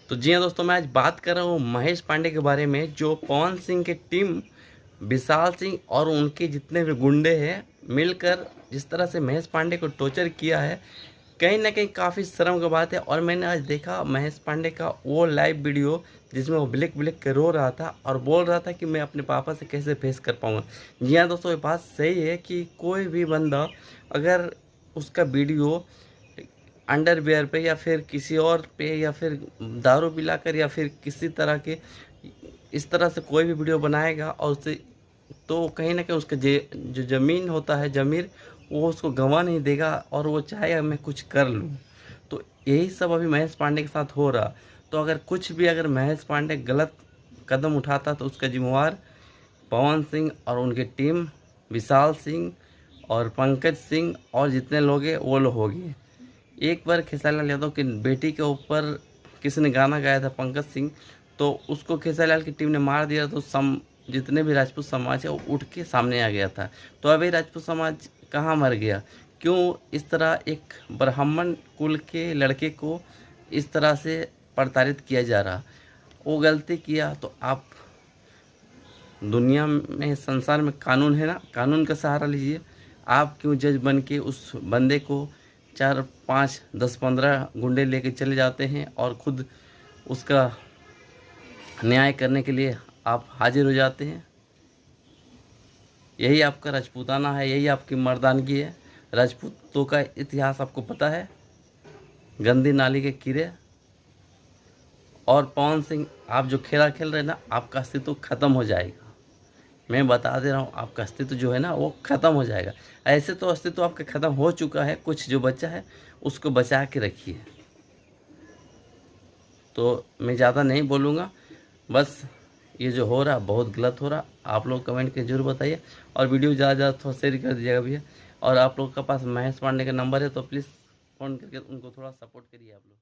तो जी हाँ दोस्तों, मैं आज बात कर रहा हूँ महेश पांडे के बारे में, जो पवन सिंह की टीम विशाल सिंह और उनके जितने भी गुंडे हैं मिलकर जिस तरह से महेश पांडे को टॉर्चर किया है, कहीं ना कहीं काफ़ी शर्म की बात है। और मैंने आज देखा महेश पांडे का वो लाइव वीडियो जिसमें वो ब्लिक ब्लिक के रो रहा था और बोल रहा था कि मैं अपने पापा से कैसे फेस कर पाऊँगा। जी हाँ दोस्तों, ये बात सही है कि कोई भी बंदा अगर उसका वीडियो अंडरवियर पे या फिर किसी और पे या फिर दारू पिलाकर या फिर किसी तरह के इस तरह से कोई भी वीडियो बनाएगा और उसे तो कहीं ना कहीं उसका जो ज़मीन होता है ज़मीर, वो उसको गंवा नहीं देगा और वो चाहेगा मैं कुछ कर लूँ। तो यही सब अभी महेश पांडे के साथ हो रहा। तो अगर महेश पांडे गलत कदम उठाता तो उसका जिम्मेवार पवन सिंह और उनकी टीम, विशाल सिंह और पंकज सिंह और जितने लोग हैं वो लोग हो गए। एक बार खेसारी लाल यादव की बेटी के ऊपर किसी ने गाना गाया था, पंकज सिंह, तो उसको खेसारी लाल की टीम ने मार दिया। तो जितने भी राजपूत समाज है वो उठ के सामने आ गया था। तो अभी राजपूत समाज कहाँ मर गया? क्यों इस तरह एक ब्राह्मण कुल के लड़के को इस तरह से प्रताड़ित किया जा रहा? वो गलती किया तो आप दुनिया में, संसार में कानून है ना, कानून का सहारा लीजिए। आप क्यों जज बन के उस बंदे को 4 5 10 15 गुंडे लेके चले जाते हैं और खुद उसका न्याय करने के लिए आप हाजिर हो जाते हैं? यही आपका राजपूताना है, यही आपकी मर्दानगी है। राजपूतों का इतिहास आपको पता है, गंदी नाली के कीड़े। और पवन सिंह, आप जो खेला खेल रहे हैं ना, आपका अस्तित्व खत्म हो जाएगा। मैं बता दे रहा हूँ, आपका अस्तित्व जो है ना वो ख़त्म हो जाएगा। ऐसे तो अस्तित्व आपका ख़त्म हो चुका है, कुछ जो बचा है उसको बचा के रखिए। तो मैं ज़्यादा नहीं बोलूँगा, बस ये जो हो रहा बहुत गलत हो रहा। आप लोग कमेंट के जरूर बताइए और वीडियो ज़्यादा ज़्यादा थोड़ा शेयर कर दीजिएगा भैया। और आप लोग के पास महेश पांडे का नंबर है तो प्लीज़ फ़ोन करके उनको थोड़ा सपोर्ट करिए आप लोग।